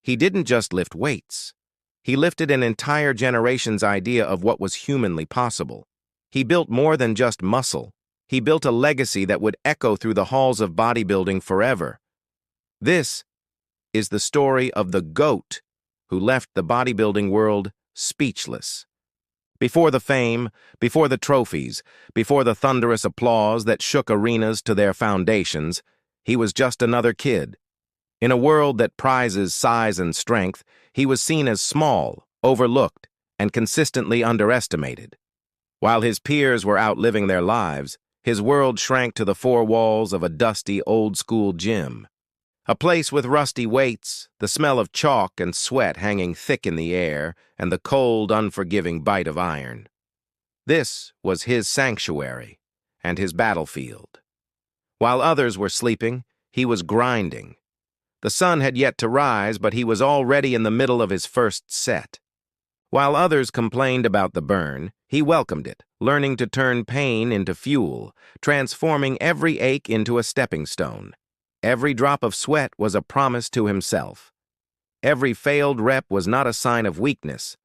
He didn't just lift weights. He lifted an entire generation's idea of what was humanly possible. He built more than just muscle. He built a legacy that would echo through the halls of bodybuilding forever. This is the story of the GOAT who left the bodybuilding world speechless. Before the fame, before the trophies, before the thunderous applause that shook arenas to their foundations, he was just another kid. In a world that prizes size and strength, he was seen as small, overlooked, and consistently underestimated. While his peers were outliving their lives, his world shrank to the four walls of a dusty, old-school gym. A place with rusty weights, the smell of chalk and sweat hanging thick in the air, and the cold, unforgiving bite of iron. This was his sanctuary and his battlefield. While others were sleeping, he was grinding. The sun had yet to rise, but he was already in the middle of his first set. While others complained about the burn, he welcomed it, learning to turn pain into fuel, transforming every ache into a stepping stone. Every drop of sweat was a promise to himself. Every failed rep was not a sign of weakness,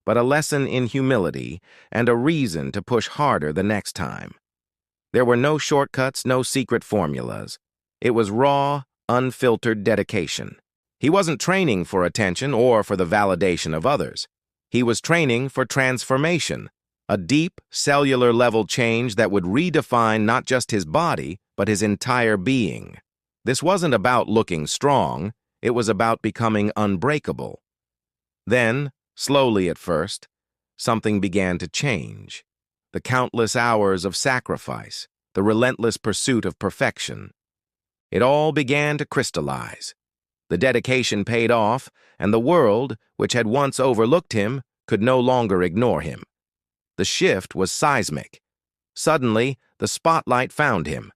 but a lesson in humility and a reason to push harder the next time. There were no shortcuts, no secret formulas. It was raw, unfiltered dedication. He wasn't training for attention or for the validation of others. He was training for transformation, a deep, cellular-level change that would redefine not just his body, but his entire being. This wasn't about looking strong, it was about becoming unbreakable. Then, slowly at first, something began to change. The countless hours of sacrifice, the relentless pursuit of perfection. It all began to crystallize. The dedication paid off, and the world, which had once overlooked him, could no longer ignore him. The shift was seismic. Suddenly, the spotlight found him.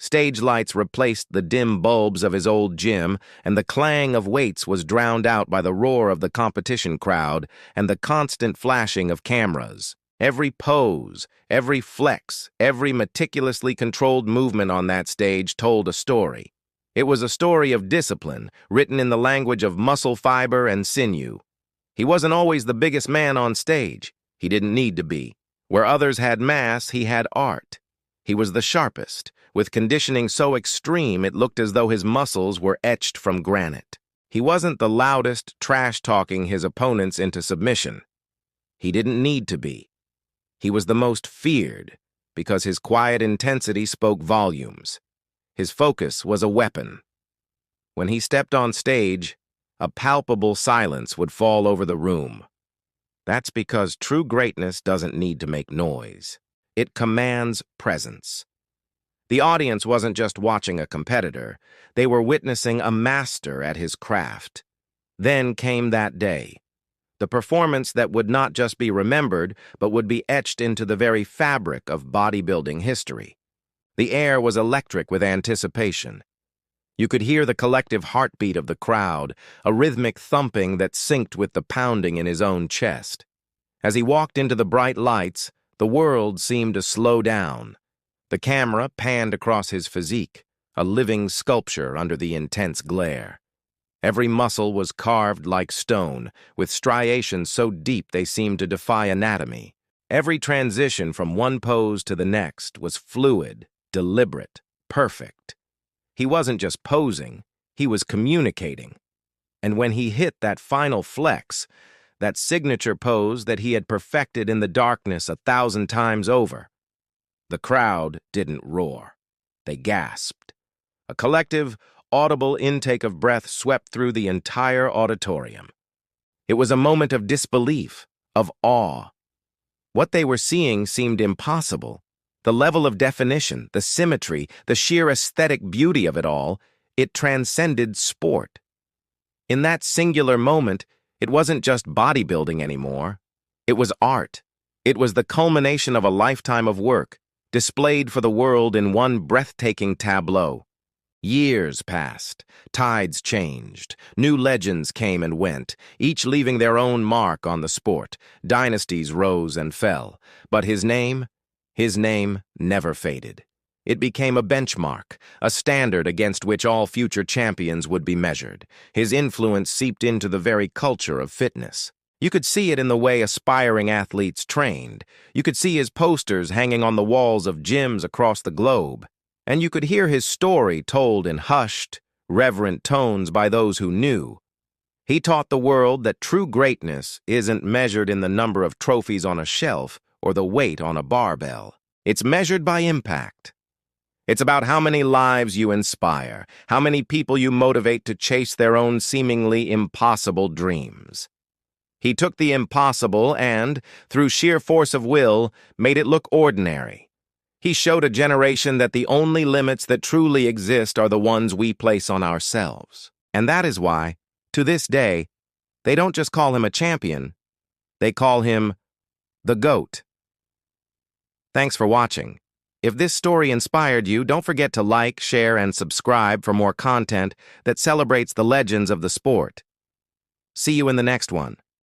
Stage lights replaced the dim bulbs of his old gym, and the clang of weights was drowned out by the roar of the competition crowd and the constant flashing of cameras. Every pose, every flex, every meticulously controlled movement on that stage told a story. It was a story of discipline, written in the language of muscle fiber and sinew. He wasn't always the biggest man on stage. He didn't need to be. Where others had mass, he had art. He was the sharpest, with conditioning so extreme it looked as though his muscles were etched from granite. He wasn't the loudest, trash-talking his opponents into submission. He didn't need to be. He was the most feared, because his quiet intensity spoke volumes. His focus was a weapon. When he stepped on stage, a palpable silence would fall over the room. That's because true greatness doesn't need to make noise. It commands presence. The audience wasn't just watching a competitor, they were witnessing a master at his craft. Then came that day. The performance that would not just be remembered, but would be etched into the very fabric of bodybuilding history. The air was electric with anticipation. You could hear the collective heartbeat of the crowd, a rhythmic thumping that synced with the pounding in his own chest. As he walked into the bright lights, the world seemed to slow down. The camera panned across his physique, a living sculpture under the intense glare. Every muscle was carved like stone, with striations so deep they seemed to defy anatomy. Every transition from one pose to the next was fluid, deliberate, perfect. He wasn't just posing, he was communicating. And when he hit that final flex, that signature pose that he had perfected in the darkness 1,000 times over, the crowd didn't roar. They gasped. A collective, audible intake of breath swept through the entire auditorium. It was a moment of disbelief, of awe. What they were seeing seemed impossible. The level of definition, the symmetry, the sheer aesthetic beauty of it all, it transcended sport. In that singular moment, it wasn't just bodybuilding anymore. It was art. It was the culmination of a lifetime of work, displayed for the world in one breathtaking tableau. Years passed, tides changed, new legends came and went, each leaving their own mark on the sport. Dynasties rose and fell, but his name never faded. It became a benchmark, a standard against which all future champions would be measured. His influence seeped into the very culture of fitness. You could see it in the way aspiring athletes trained. You could see his posters hanging on the walls of gyms across the globe. And you could hear his story told in hushed, reverent tones by those who knew. He taught the world that true greatness isn't measured in the number of trophies on a shelf or the weight on a barbell. It's measured by impact. It's about how many lives you inspire, how many people you motivate to chase their own seemingly impossible dreams. He took the impossible and, through sheer force of will, made it look ordinary. He showed a generation that the only limits that truly exist are the ones we place on ourselves. And that is why, to this day, they don't just call him a champion, they call him the GOAT. Thanks for watching. If this story inspired you, don't forget to like, share, and subscribe for more content that celebrates the legends of the sport. See you in the next one.